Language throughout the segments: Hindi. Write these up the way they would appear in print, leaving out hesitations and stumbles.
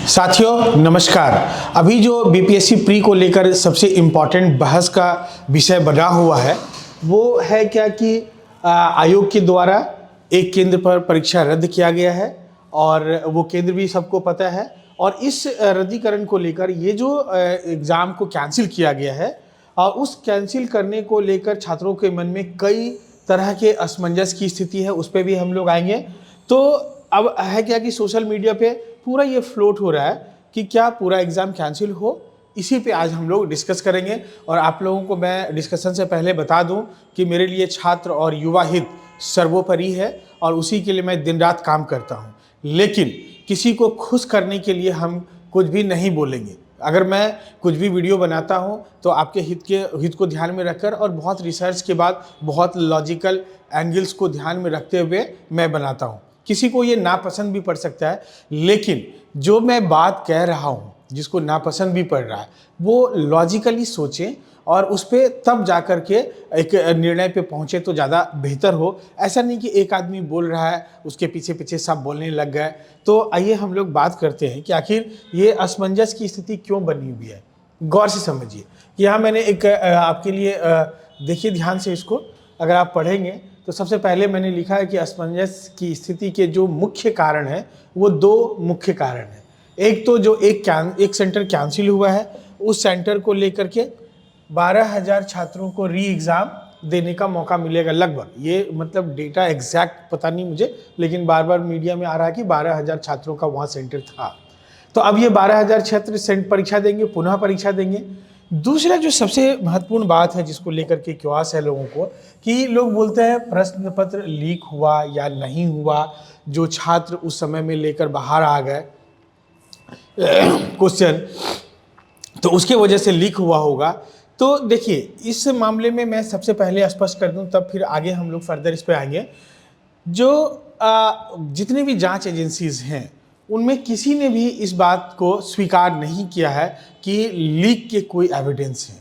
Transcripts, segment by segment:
साथियों नमस्कार। अभी जो बीपीएससी प्री को लेकर सबसे इम्पॉर्टेंट बहस का विषय बना हुआ है वो है क्या कि आयोग के द्वारा एक केंद्र पर परीक्षा रद्द किया गया है और वो केंद्र भी सबको पता है। और इस रद्दीकरण को लेकर ये जो एग्ज़ाम को कैंसिल किया गया है और उस कैंसिल करने को लेकर छात्रों के मन में कई तरह के असमंजस की स्थिति है, उस पर भी हम लोग आएंगे। तो अब है क्या कि सोशल मीडिया पे पूरा ये फ्लोट हो रहा है कि क्या पूरा एग्ज़ाम कैंसिल हो, इसी पे आज हम लोग डिस्कस करेंगे। और आप लोगों को मैं डिस्कशन से पहले बता दूं कि मेरे लिए छात्र और युवा हित सर्वोपरि है और उसी के लिए मैं दिन रात काम करता हूं। लेकिन किसी को खुश करने के लिए हम कुछ भी नहीं बोलेंगे। अगर मैं कुछ भी वीडियो बनाता हूं तो आपके हित को ध्यान में रखकर और बहुत रिसर्च के बाद बहुत लॉजिकल एंगल्स को ध्यान में रखते हुए मैं बनाता हूं। किसी को ये नापसंद भी पड़ सकता है, लेकिन जो मैं बात कह रहा हूँ जिसको नापसंद भी पड़ रहा है वो लॉजिकली सोचें और उस पर तब जा कर के एक निर्णय पे पहुँचे तो ज़्यादा बेहतर हो। ऐसा नहीं कि एक आदमी बोल रहा है उसके पीछे पीछे सब बोलने लग गए। तो आइए हम लोग बात करते हैं कि आखिर ये असमंजस की स्थिति क्यों बनी हुई है। गौर से समझिए। यहाँ मैंने एक आपके लिए देखिए ध्यान से इसको, अगर आप पढ़ेंगे तो सबसे पहले मैंने लिखा है कि असमंजस की स्थिति के जो मुख्य कारण हैं वो दो मुख्य कारण हैं। एक तो जो एक सेंटर कैंसिल हुआ है, उस सेंटर को लेकर के 12,000 छात्रों को री एग्ज़ाम देने का मौका मिलेगा लगभग। ये मतलब डेटा एग्जैक्ट पता नहीं मुझे, लेकिन बार बार मीडिया में आ रहा है कि 12,000 छात्रों का वहाँ सेंटर था। तो अब ये 12,000 छात्र परीक्षा देंगे, पुनः परीक्षा देंगे। दूसरा जो सबसे महत्वपूर्ण बात है जिसको लेकर के क्योस है लोगों को, कि लोग बोलते हैं प्रश्न पत्र लीक हुआ या नहीं हुआ, जो छात्र उस समय में लेकर बाहर आ गए क्वेश्चन, तो उसके वजह से लीक हुआ होगा। तो देखिए इस मामले में मैं सबसे पहले स्पष्ट कर दूं, तब फिर आगे हम लोग फर्दर इस पे आएंगे। जो जितने भी जांच एजेंसीज हैं उनमें किसी ने भी इस बात को स्वीकार नहीं किया है कि लीक के कोई एविडेंस है।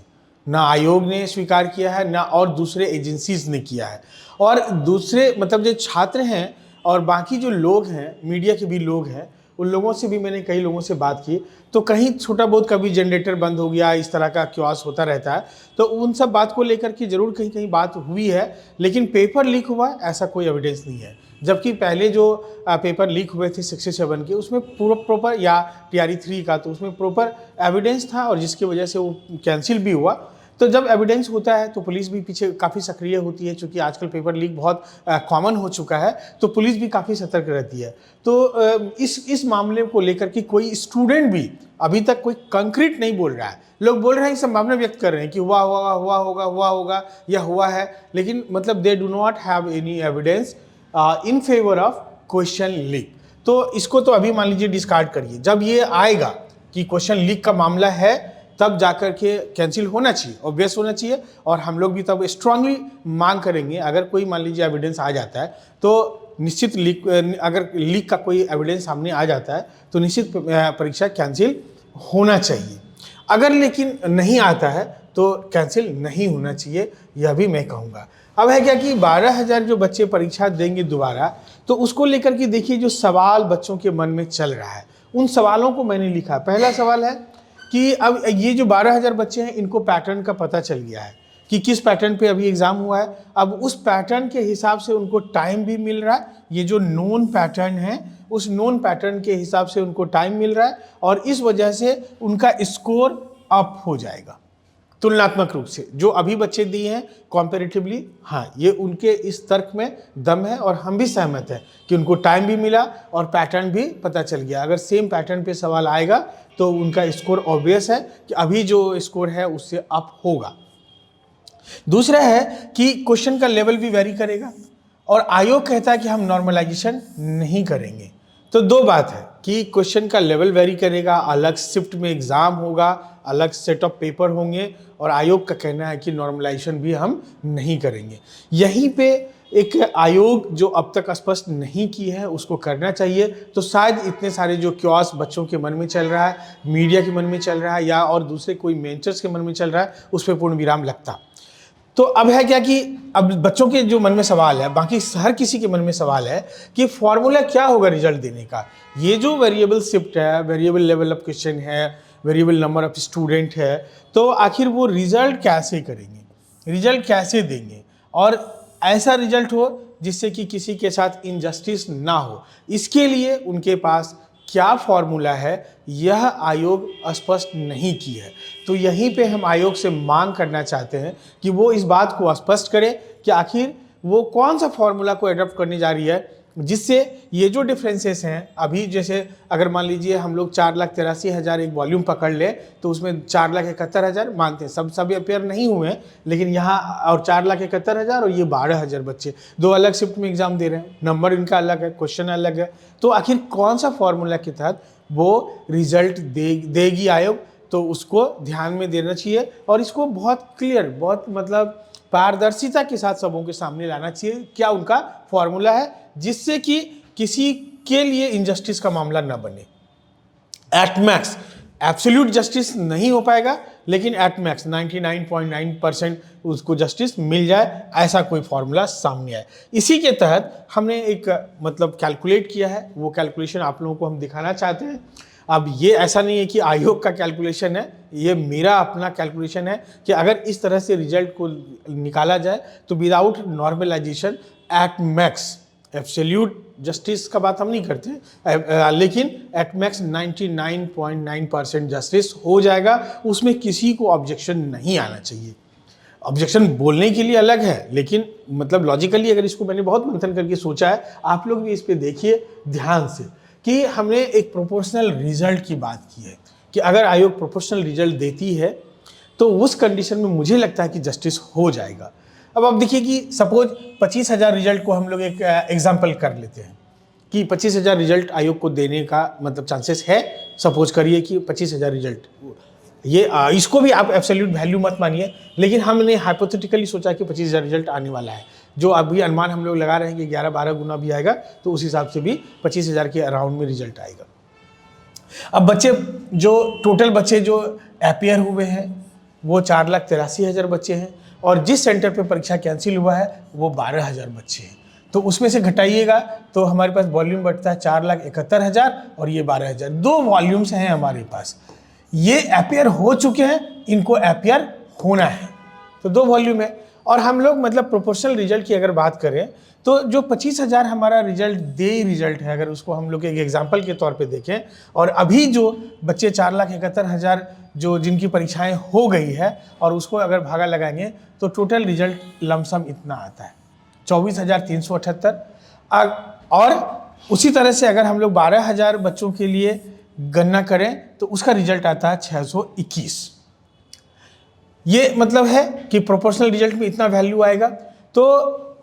ना आयोग ने स्वीकार किया है, ना और दूसरे एजेंसीज ने किया है। और दूसरे मतलब जो छात्र हैं और बाकी जो लोग हैं, मीडिया के भी लोग हैं, उन लोगों से भी मैंने कई लोगों से बात की। तो कहीं छोटा बहुत कभी जनरेटर बंद हो गया, इस तरह का क्योस होता रहता है, तो उन सब बात को लेकर के जरूर कहीं कहीं बात हुई है, लेकिन पेपर लीक हुआ ऐसा कोई एविडेंस नहीं है। जबकि पहले जो पेपर लीक हुए थे 67 के, उसमें पूरा प्रॉपर, या TRE 3 का, तो उसमें प्रॉपर एविडेंस था और जिसकी वजह से वो कैंसिल भी हुआ। तो जब एविडेंस होता है तो पुलिस भी पीछे काफ़ी सक्रिय होती है, क्योंकि आजकल पेपर लीक बहुत कॉमन हो चुका है, तो पुलिस भी काफ़ी सतर्क रहती है। तो इस मामले को लेकर कि कोई स्टूडेंट भी अभी तक कोई कंक्रीट नहीं बोल रहा है। लोग बोल रहे हैं, संभावना व्यक्त कर रहे हैं कि हुआ होगा या हुआ है, लेकिन मतलब they do not have any evidence in favour of question leak. तो इसको तो अभी मान लीजिए डिस्कार्ड करिए। जब ये आएगा कि क्वेश्चन लीक का मामला है तब जाकर के कैंसिल होना चाहिए, ऑब्वियस होना चाहिए। और हम लोग भी तब स्ट्रांगली मांग करेंगे, अगर कोई मान लीजिए एविडेंस आ जाता है तो निश्चित लीक, अगर लीक का कोई एविडेंस सामने आ जाता है तो निश्चित परीक्षा कैंसिल होना चाहिए। अगर लेकिन नहीं आता है तो कैंसिल नहीं होना चाहिए, यह भी मैं कहूँगा। अब है क्या कि 12,000 जो बच्चे परीक्षा देंगे दोबारा, तो उसको लेकर के देखिए जो सवाल बच्चों के मन में चल रहा है, उन सवालों को मैंने लिखा। पहला सवाल है कि अब ये जो 12,000 बच्चे हैं इनको पैटर्न का पता चल गया है कि किस पैटर्न पे अभी एग्ज़ाम हुआ है। अब उस पैटर्न के हिसाब से उनको टाइम भी मिल रहा है। ये जो नोन पैटर्न है उस नोन पैटर्न के हिसाब से उनको टाइम मिल रहा है और इस वजह से उनका स्कोर अप हो जाएगा तुलनात्मक रूप से। जो अभी बच्चे दिए हैं कॉम्पेरेटिवली, हाँ, ये उनके इस तर्क में दम है और हम भी सहमत हैं कि उनको टाइम भी मिला और पैटर्न भी पता चल गया। अगर सेम पैटर्न पे सवाल आएगा तो उनका स्कोर ऑब्वियस है कि अभी जो स्कोर है उससे अप होगा। दूसरा है कि क्वेश्चन का लेवल भी वेरी करेगा और आयोग कहता है कि हम नॉर्मलाइजेशन नहीं करेंगे। तो दो बात है कि क्वेश्चन का लेवल वेरी करेगा, अलग शिफ्ट में एग्ज़ाम होगा, अलग सेट ऑफ पेपर होंगे, और आयोग का कहना है कि नॉर्मलाइजेशन भी हम नहीं करेंगे। यहीं पे एक आयोग जो अब तक स्पष्ट नहीं की है उसको करना चाहिए, तो शायद इतने सारे जो क्योस बच्चों के मन में चल रहा है, मीडिया के मन में चल रहा है, या और दूसरे कोई मेंटर्स के मन में चल रहा है, उस पर पूर्ण विराम लगता। तो अब है क्या कि अब बच्चों के जो मन में सवाल है, बाकी हर किसी के मन में सवाल है कि फॉर्मूला क्या होगा रिजल्ट देने का। ये जो वेरिएबल शिफ्ट है, वेरिएबल लेवल ऑफ क्वेश्चन है, वेरिएबल नंबर ऑफ स्टूडेंट है, तो आखिर वो रिजल्ट कैसे करेंगे, रिजल्ट कैसे देंगे, और ऐसा रिजल्ट हो जिससे कि किसी के साथ इनजस्टिस ना हो, इसके लिए उनके पास क्या फॉर्मूला है यह आयोग स्पष्ट नहीं की है। तो यहीं पे हम आयोग से मांग करना चाहते हैं कि वो इस बात को स्पष्ट करे कि आखिर वो कौन सा फॉर्मूला को एडॉप्ट करने जा रही है, जिससे ये जो डिफरेंसेस हैं अभी, जैसे अगर मान लीजिए हम लोग 4,83,000 एक वॉल्यूम पकड़ ले तो उसमें 4,71,000 मानते हैं, सब अपेयर नहीं हुए हैं, लेकिन यहाँ और 4,71,000 और ये 12,000 बच्चे दो अलग शिफ्ट में एग्जाम दे रहे हैं, नंबर इनका अलग है, क्वेश्चन अलग है। तो आखिर कौन सा फॉर्मूला के तहत वो रिजल्ट देगी आयोग, तो उसको ध्यान में देना चाहिए और इसको बहुत क्लियर, बहुत मतलब पारदर्शिता के साथ सबों के सामने लाना चाहिए क्या उनका फॉर्मूला है, जिससे कि किसी के लिए इनजस्टिस का मामला न बने। एट मैक्स एब्सोल्यूट जस्टिस नहीं हो पाएगा, लेकिन एट मैक्स 99.9% उसको जस्टिस मिल जाए, ऐसा कोई फॉर्मूला सामने आए। इसी के तहत हमने एक मतलब कैलकुलेट किया है, वो कैलकुलेशन आप लोगों को हम दिखाना चाहते हैं। अब ये ऐसा नहीं है कि आयोग का कैलकुलेशन है, ये मेरा अपना कैलकुलेशन है कि अगर इस तरह से रिजल्ट को निकाला जाए तो without normalization at max, absolute justice का बात हम नहीं करते, लेकिन एट मैक्स 99.9% जस्टिस हो जाएगा, उसमें किसी को ऑब्जेक्शन नहीं आना चाहिए। ऑब्जेक्शन बोलने के लिए अलग है, लेकिन मतलब लॉजिकली अगर इसको मैंने बहुत मंथन करके सोचा है, आप लोग भी इस पर देखिए ध्यान से कि हमने एक प्रोपोर्शनल रिजल्ट की बात की है कि अगर आयोग प्रोपोर्शनल रिजल्ट देती है तो उस कंडीशन में मुझे लगता है कि जस्टिस हो जाएगा। अब आप देखिए कि सपोज 25,000 रिजल्ट को हम लोग एक एग्जाम्पल कर लेते हैं कि 25,000 रिजल्ट आयोग को देने का मतलब चांसेस है। सपोज करिए कि 25,000 रिजल्ट, ये इसको भी आप एब्सोल्यूट वैल्यू मत मानिए, लेकिन हमने हाइपोथेटिकली सोचा कि 25,000 रिजल्ट आने वाला है, जो अभी अनुमान हम लोग लगा रहे हैं कि 11-12 गुना भी आएगा, तो उस हिसाब से भी 25,000 के अराउंड में रिजल्ट आएगा। अब बच्चे जो टोटल बच्चे जो अपेयर हुए हैं वो 4,83,000 बच्चे हैं, और जिस सेंटर पे परीक्षा कैंसिल हुआ है वो 12,000 बच्चे हैं। तो उसमें से घटाइएगा तो हमारे पास वॉल्यूम बढ़ता है 4,71,000 और ये 12,000, दो वॉल्यूम्स हैं हमारे पास। ये अपेयर हो चुके हैं, इनको अपेयर होना है, तो दो वॉल्यूम है। और हम लोग मतलब प्रोपोर्शनल रिजल्ट की अगर बात करें तो जो 25,000 हमारा रिजल्ट है, अगर उसको हम लोग एक एग्जाम्पल के तौर पे देखें, और अभी जो बच्चे 4,71,000 जो जिनकी परीक्षाएं हो गई है और उसको अगर भागा लगाएंगे तो टोटल रिजल्ट लमसम इतना आता है 24,378। और उसी तरह से अगर हम लोग 12,000 बच्चों के लिए गणना करें तो उसका रिजल्ट आता है 621। ये मतलब है कि प्रोपोर्शनल रिजल्ट में इतना वैल्यू आएगा। तो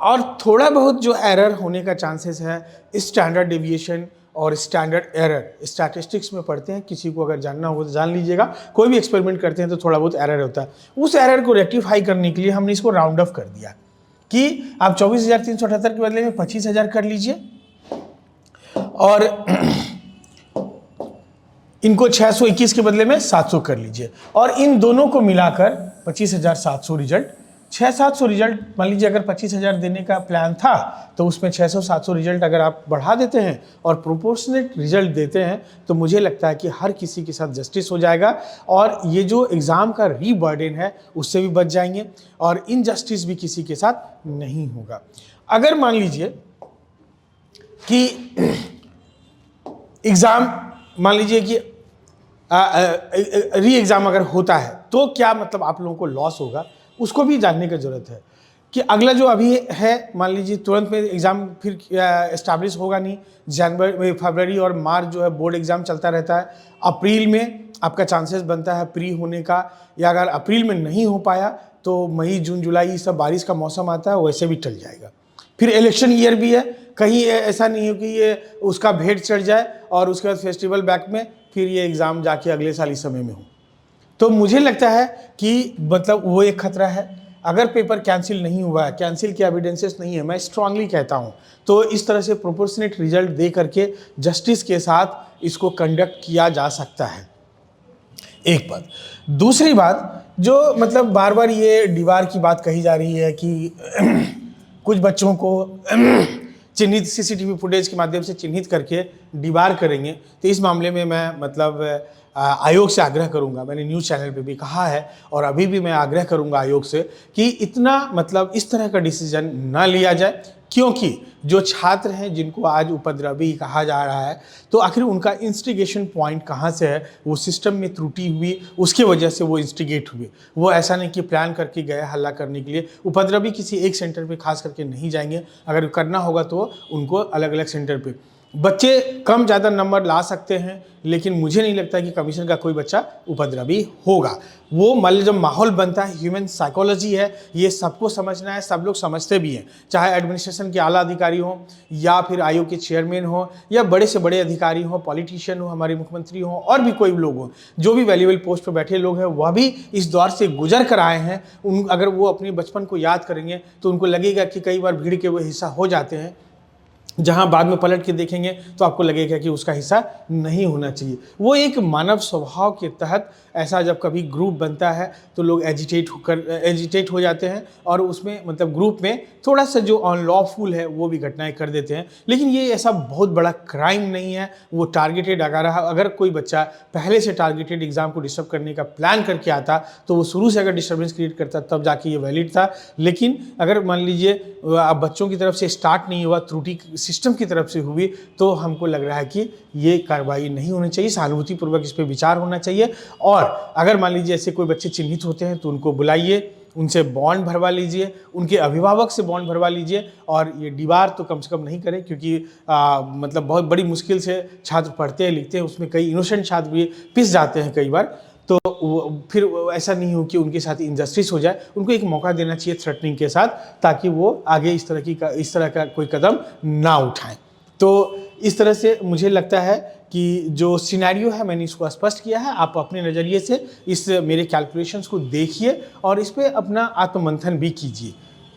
और थोड़ा बहुत जो एरर होने का चांसेस है, स्टैंडर्ड डेविएशन और स्टैंडर्ड एरर, स्टैटिस्टिक्स में पढ़ते हैं, किसी को अगर जानना हो तो जान लीजिएगा। कोई भी एक्सपेरिमेंट करते हैं तो थोड़ा बहुत एरर होता है, उस एरर को रेक्टिफाई करने के लिए हमने इसको राउंड ऑफ कर दिया कि आप 24,378 के बदले में 25,000 कर लीजिए और इनको 621 के बदले में 700 कर लीजिए, और इन दोनों को मिलाकर 25,700 रिजल्ट, 600-700 रिजल्ट। मान लीजिए अगर 25,000 देने का प्लान था तो उसमें 600-700 रिजल्ट अगर आप बढ़ा देते हैं और प्रोपोर्शनेट रिजल्ट देते हैं तो मुझे लगता है कि हर किसी के साथ जस्टिस हो जाएगा, और ये जो एग्ज़ाम का रीबर्डन है उससे भी बच जाएंगे और इनजस्टिस भी किसी के साथ नहीं होगा। अगर मान लीजिए कि एग्ज़ाम, मान लीजिए कि री एग्ज़ाम अगर होता है तो क्या मतलब आप लोगों को लॉस होगा, उसको भी जानने की ज़रूरत है कि अगला जो अभी है, मान लीजिए तुरंत में एग्ज़ाम फिर एस्टैब्लिश होगा नहीं, जनवरी, फरवरी और मार्च जो है बोर्ड एग्ज़ाम चलता रहता है, अप्रैल में आपका चांसेस बनता है प्री होने का, या अगर अप्रैल में नहीं हो पाया तो मई जून जुलाई सब बारिश का मौसम आता है, वैसे भी टल जाएगा। फिर इलेक्शन ईयर भी है, कहीं ऐसा नहीं हो कि ये उसका भेंट चढ़ जाए और उसके बाद फेस्टिवल बैक में फिर ये एग्ज़ाम जाके अगले साल इस समय में हो। तो मुझे लगता है कि मतलब वो एक खतरा है। अगर पेपर कैंसिल नहीं हुआ है, कैंसिल के एविडेंसेस नहीं है, मैं स्ट्रांगली कहता हूँ, तो इस तरह से प्रोपोर्शनेट रिजल्ट दे करके जस्टिस के साथ इसको कंडक्ट किया जा सकता है। एक बात। दूसरी बात, जो मतलब बार बार ये दीवार की बात कही जा रही है कि कुछ बच्चों को चिन्हित सीसीटीवी फुटेज के माध्यम से चिन्हित करके दीवार करेंगे, तो इस मामले में मैं मतलब आयोग से आग्रह करूंगा। मैंने न्यूज़ चैनल पे भी कहा है और अभी भी मैं आग्रह करूंगा आयोग से कि इतना मतलब इस तरह का डिसीजन ना लिया जाए, क्योंकि जो छात्र हैं जिनको आज उपद्रवी कहा जा रहा है, तो आखिर उनका इंस्टिगेशन पॉइंट कहाँ से है? वो सिस्टम में त्रुटि हुई, उसके वजह से वो इंस्टिगेट हुए। वो ऐसा नहीं कि प्लान करके गए हल्ला करने के लिए। उपद्रवी किसी एक सेंटर पे खास करके नहीं जाएंगे, अगर करना होगा तो उनको अलग अलग सेंटर पे। बच्चे कम ज़्यादा नंबर ला सकते हैं, लेकिन मुझे नहीं लगता कि कमीशन का कोई बच्चा उपद्रवी होगा। वो मतलब जब माहौल बनता है, ह्यूमन साइकोलॉजी है, ये सबको समझना है, सब लोग समझते भी हैं। चाहे एडमिनिस्ट्रेशन के आला अधिकारी हों, या फिर आयोग के चेयरमैन हों, या बड़े से बड़े अधिकारी हों, पॉलिटिशियन हो, हमारे मुख्यमंत्री हों, और भी कोई लोग हों, जो भी वैल्यूएबल पोस्ट पर बैठे लोग हैं, वह भी इस दौर से गुजर कर आए हैं। अगर वो अपने बचपन को याद करेंगे तो उनको लगेगा कि कई बार भीड़ के वो हिस्सा हो जाते हैं, जहाँ बाद में पलट के देखेंगे तो आपको लगेगा कि उसका हिस्सा नहीं होना चाहिए। वो एक मानव स्वभाव के तहत ऐसा जब कभी ग्रुप बनता है तो लोग एजिटेट हो जाते हैं, और उसमें मतलब ग्रुप में थोड़ा सा जो अनलॉफुल है वो भी घटनाएं कर देते हैं। लेकिन ये ऐसा बहुत बड़ा क्राइम नहीं है। वो टारगेटेड अगर कोई बच्चा पहले से टारगेटेड एग्जाम को डिस्टर्ब करने का प्लान करके आता, तो वो शुरू से अगर डिस्टर्बेंस क्रिएट करता तब जाके ये वैलिड था। लेकिन अगर मान लीजिए बच्चों की तरफ से स्टार्ट नहीं हुआ, त्रुटि सिस्टम की तरफ से हुई, तो हमको लग रहा है कि ये कार्रवाई नहीं होनी चाहिए। सहानुभूतिपूर्वक इस पर विचार होना चाहिए। और अगर मान लीजिए ऐसे कोई बच्चे चिन्हित होते हैं तो उनको बुलाइए, उनसे बॉन्ड भरवा लीजिए, उनके अभिभावक से बॉन्ड भरवा लीजिए, और ये दीवार तो कम से कम नहीं करें, क्योंकि मतलब बहुत बड़ी मुश्किल से छात्र पढ़ते हैं लिखते हैं, उसमें कई इनोसेंट छात्र भी पिस जाते हैं कई बार। तो फिर ऐसा नहीं हो कि उनके साथ इनजस्टिस हो जाए। उनको एक मौका देना चाहिए थ्रेटनिंग के साथ, ताकि वो आगे इस तरह का कोई कदम ना उठाएं। तो इस तरह से मुझे लगता है कि जो सिनेरियो है मैंने इसको स्पष्ट किया है। आप अपने नज़रिए से इस मेरे कैलकुलेशंस को देखिए और इस पे अपना आत्ममंथन भी कीजिए।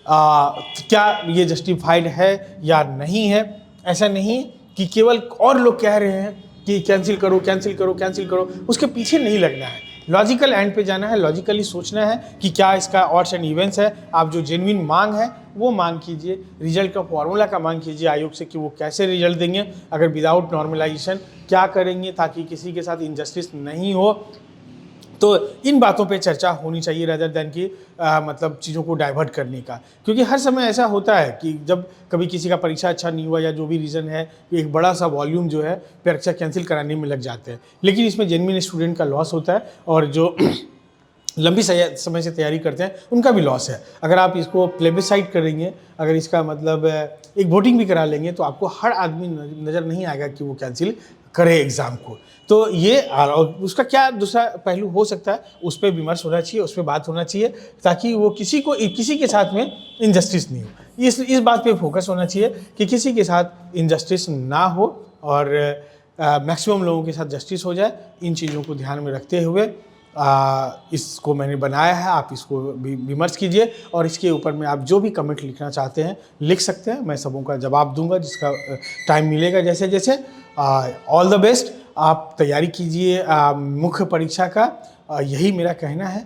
क्या ये जस्टिफाइड है या नहीं है? ऐसा नहीं कि केवल और लोग कह रहे हैं कि कैंसिल करो कैंसिल करो कैंसिल करो, उसके पीछे नहीं लगना है। लॉजिकल एंड पे जाना है, लॉजिकली सोचना है कि क्या इसका ऑड्स एंड इवेंट्स है। आप जो जेन्युइन मांग है वो मांग कीजिए, रिजल्ट का फॉर्मूला का मांग कीजिए आयोग से कि वो कैसे रिजल्ट देंगे, अगर विदाउट नॉर्मलाइजेशन क्या करेंगे ताकि किसी के साथ इनजस्टिस नहीं हो। तो इन बातों पे चर्चा होनी चाहिए रेदर देन कि मतलब चीज़ों को डाइवर्ट करने का। क्योंकि हर समय ऐसा होता है कि जब कभी किसी का परीक्षा अच्छा नहीं हुआ या जो भी रीज़न है, एक बड़ा सा वॉल्यूम जो है परीक्षा कैंसिल कराने में लग जाते हैं। लेकिन इसमें जेन्युइन स्टूडेंट का लॉस होता है, और जो लंबी समय से तैयारी करते हैं उनका भी लॉस है। अगर आप इसको प्लेबिसाइड करेंगे, अगर इसका मतलब एक वोटिंग भी करा लेंगे, तो आपको हर आदमी नज़र नहीं आएगा कि वो कैंसिल करे एग्ज़ाम को। तो ये और उसका क्या दूसरा पहलू हो सकता है, उस पर विमर्श होना चाहिए, उस पर बात होना चाहिए, ताकि वो किसी के साथ में इनजस्टिस नहीं हो। इस बात पे फोकस होना चाहिए कि किसी के साथ इनजस्टिस ना हो, और मैक्सिमम लोगों के साथ जस्टिस हो जाए। इन चीज़ों को ध्यान में रखते हुए इसको मैंने बनाया है। आप इसको भी विमर्श कीजिए, और इसके ऊपर में आप जो भी कमेंट लिखना चाहते हैं लिख सकते हैं। मैं सबों का जवाब दूंगा जिसका टाइम मिलेगा जैसे जैसे। All the best. आप तैयारी कीजिए मुख्य परीक्षा का, यही मेरा कहना है।